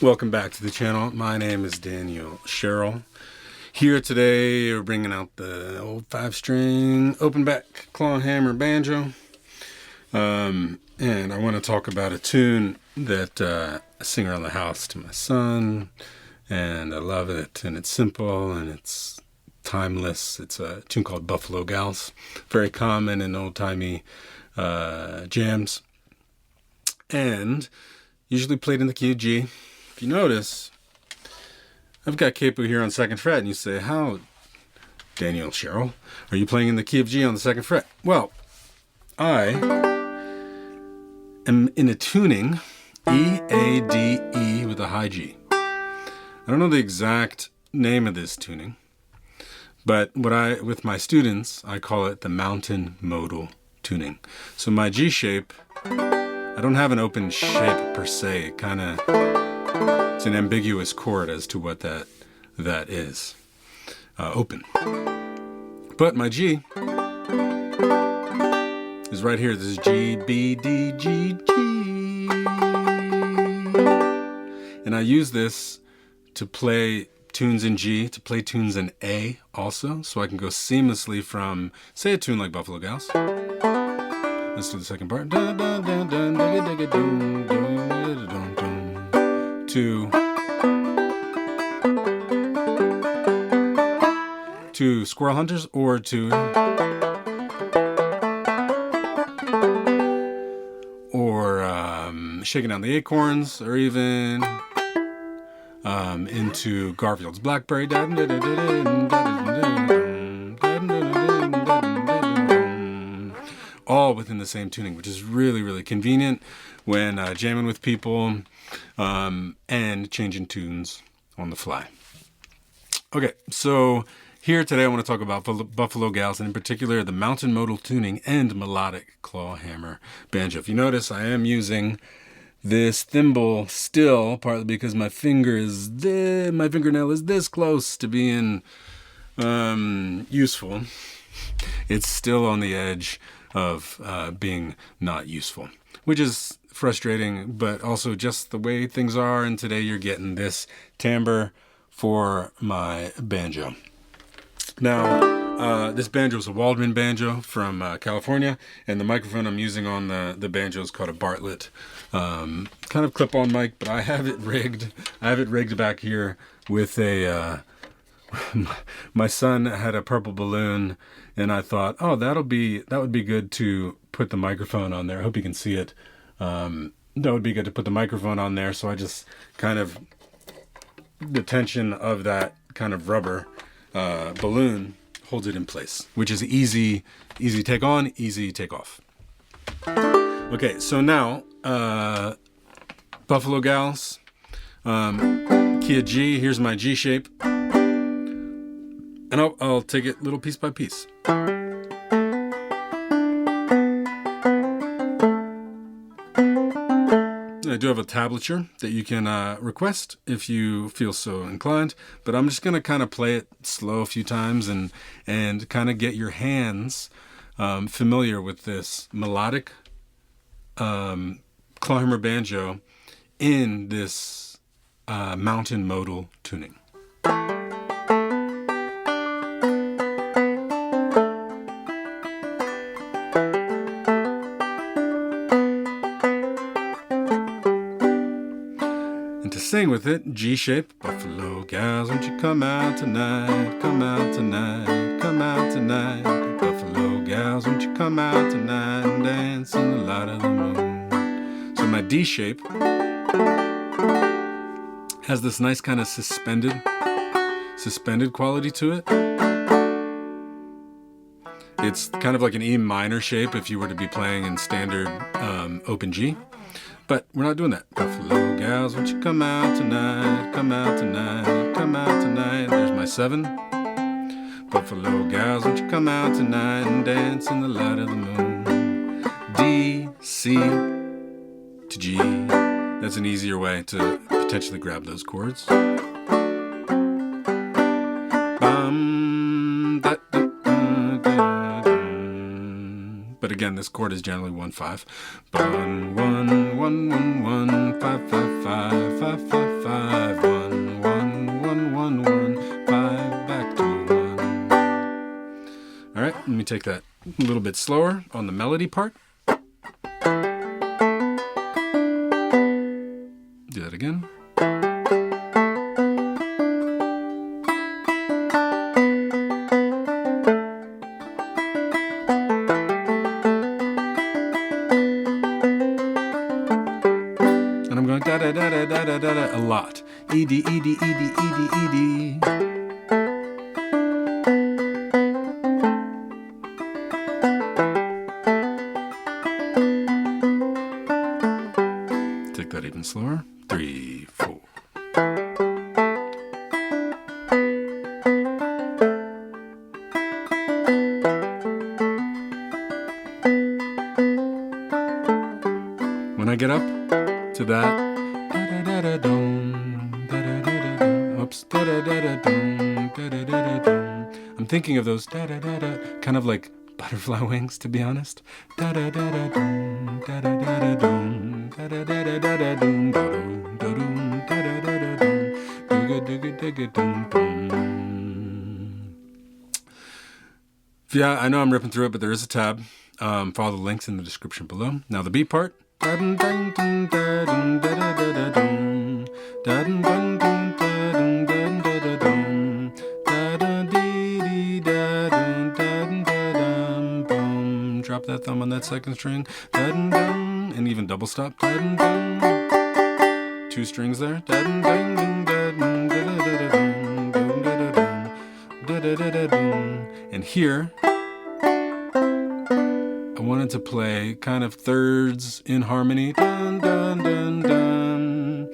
Welcome back to the channel. My name is Daniel Sherrill. Here today we're bringing out the old 5-string open back Clawhammer banjo. And I want to talk about a tune that I sing around the house to my son. And I love it. And it's simple and it's timeless. It's a tune called Buffalo Gals. Very common in old-timey jams. And usually played in the key of G. If you notice, I've got capo here on 2nd fret, and you say, how, Daniel Sherrill, are you playing in the key of G on the 2nd fret? Well, I am in a tuning E, A, D, E with a high G. I don't know the exact name of this tuning, but with my students, I call it the mountain modal tuning. So my G shape, I don't have an open shape per se, it's an ambiguous chord as to what that is. Open. But my G is right here. This is G, B, D, G, G. And I use this to play tunes in G, to play tunes in A also. So I can go seamlessly from, say, a tune like Buffalo Gals. Let's do the second part. To Squirrel Hunters, or to Shaking Down the Acorns, or even into Garfield's Blackberry. All within the same tuning, which is really, really convenient when jamming with people and changing tunes on the fly. Okay, so here today I want to talk about Buffalo Gals, and in particular the mountain modal tuning and melodic clawhammer banjo. If you notice, I am using this thimble still, partly because my fingernail is this close to being useful. It's still on the edge of being not useful, which is frustrating, but also just the way things are. And today you're getting this timbre for my banjo. Now, this banjo is a Waldman banjo from California, and the microphone I'm using on the banjo is called a Bartlett, kind of clip-on mic, but I have it rigged. I have it rigged back here with a. My son had a purple balloon, and I thought, oh, that would be good to put the microphone on there. I hope you can see it. That would be good to put the microphone on there. So I just kind of, the tension of that kind of rubber balloon holds it in place, which is easy take on, easy take off. Okay, so now Buffalo Gals, key of G. Here's my G shape. And I'll take it little piece by piece. I do have a tablature that you can request if you feel so inclined, but I'm just going to kind of play it slow a few times and kind of get your hands familiar with this melodic clawhammer banjo in this mountain modal tuning. And to sing with it, G shape. Buffalo Gals, won't you come out tonight? Come out tonight, come out tonight. Buffalo Gals, won't you come out tonight and dance in the light of the moon? So my D shape has this nice kind of suspended quality to it. It's kind of like an E minor shape if you were to be playing in standard open G. But we're not doing that. Buffalo Gals, won't you come out tonight? Come out tonight, come out tonight. There's my 7. Buffalo Gals, won't you come out tonight and dance in the light of the moon? D, C to G. That's an easier way to potentially grab those chords. again, this chord is generally 1-5. 1 1 1 1 1 5 5 5 5 5 5 1 1 1 1 1 5 back to 1. All right, let me take that a little bit slower on the melody part. Do that again. And I'm going da da da da da da da a lot. E D E D E D E D E D. Take that even slower. 3 4. When I get up to that, oops, I'm thinking of those kind of like butterfly wings, to be honest. Yeah, I know I'm ripping through it, but there is a tab. Follow the links in the description below. Now the B part. Drop that thumb on that second string, and even double stop. 2 strings there. And here, I wanted to play kind of thirds in harmony. Dun, dun, dun, dun.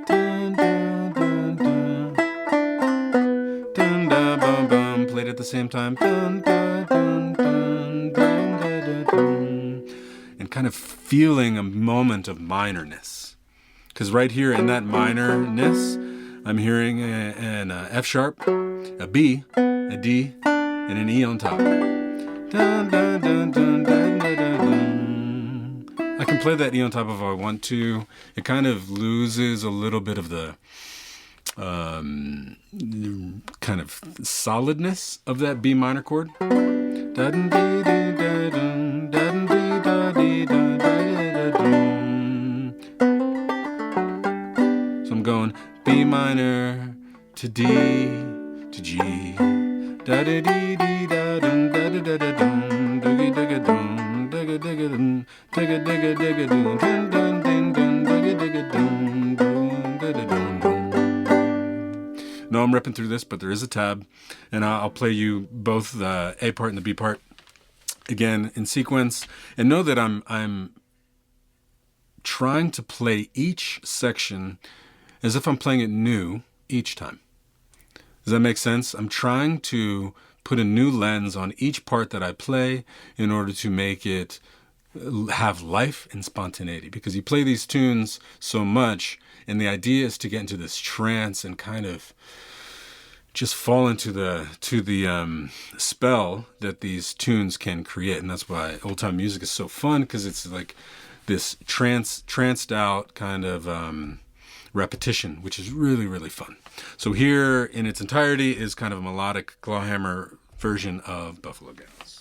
Dun, dun, dun, dun. Dun, dun, bum, bum. Played at the same time. Dun, dun, dun, dun, dun, dun, dun, dun. And kind of feeling a moment of minorness. Because right here in that minorness, I'm hearing an F sharp, a B, a D, and an E on top. Dun, dun, dun, dun, dun, dun, dun. I can play that E on top if I want to. It kind of loses a little bit of the kind of solidness of that B minor chord. So I'm going B minor to D to G. Da da dee dee da dum da da da da dum digga digga dum digga digga dum digga digga digga dum dun dun dun dun digga digga dum dum da da dum dum. No, I'm ripping through this, but there is a tab, and I'll play you both the A part and the B part again in sequence, and know that I'm trying to play each section as if I'm playing it new each time. Does that make sense? I'm trying to put a new lens on each part that I play in order to make it have life and spontaneity. Because you play these tunes so much, and the idea is to get into this trance and kind of just fall into the spell that these tunes can create. And that's why old time music is so fun, because it's like this tranced out kind of repetition, which is really, really fun. So here in its entirety is kind of a melodic Clawhammer version of Buffalo Gals.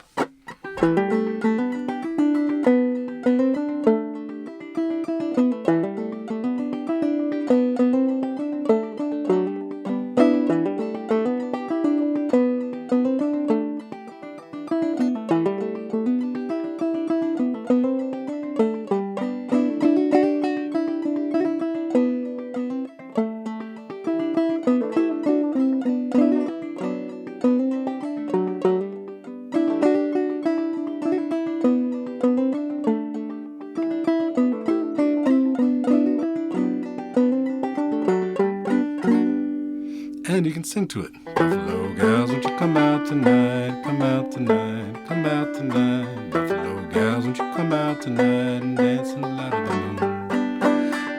And you can sing to it. Buffalo gals, won't you come out tonight? Come out tonight, come out tonight. Buffalo gals, won't you come out tonight and dance in the light of the moon?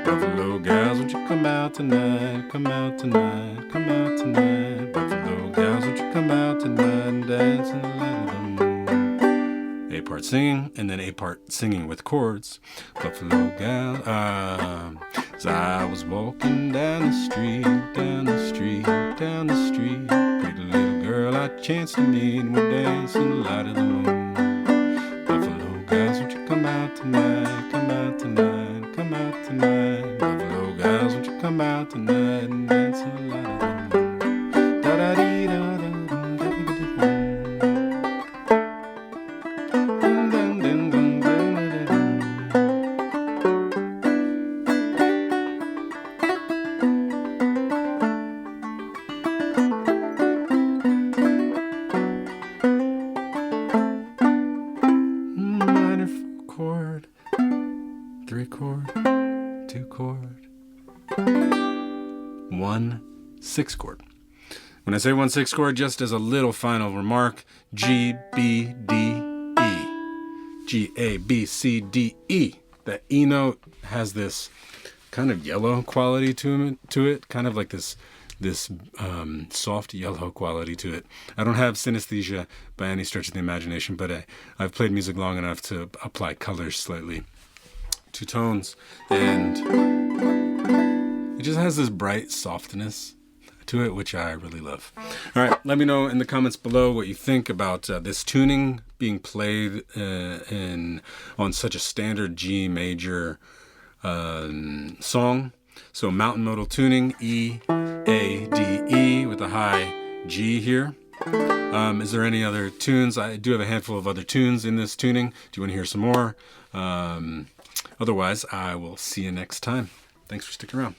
Buffalo gals, won't you come out tonight? Come out tonight, come out tonight. Buffalo gals, won't you come out tonight and dance in the light of the moon? part singing, and then a part singing with chords. Buffalo gal, as I was walking down the street, down the street, down the street, pretty little girl I chanced to meet, we're dancing in the light of the moon. Buffalo gals, won't you come out tonight, come out tonight, come out tonight. Buffalo gals, won't you come out tonight and dance in the light of the moon. Da-da-dee-da-da. Minor 4 chord, 3 chord, 2 chord, 1 6 chord. When I say 1 6 chord, just as a little final remark, G, B, D, E. G, A, B, C, D, E. That E note has this kind of yellow quality to it, kind of like this soft yellow quality to it. I don't have synesthesia by any stretch of the imagination, but I've played music long enough to apply colors slightly to tones, and it just has this bright softness to it, which I really love. All right, let me know in the comments below what you think about this tuning being played on such a standard G major song. So mountain modal tuning, E, A, D, E with a high G here. Is there any other tunes? I do have a handful of other tunes in this tuning. Do you want to hear some more? Otherwise, I will see you next time. Thanks for sticking around.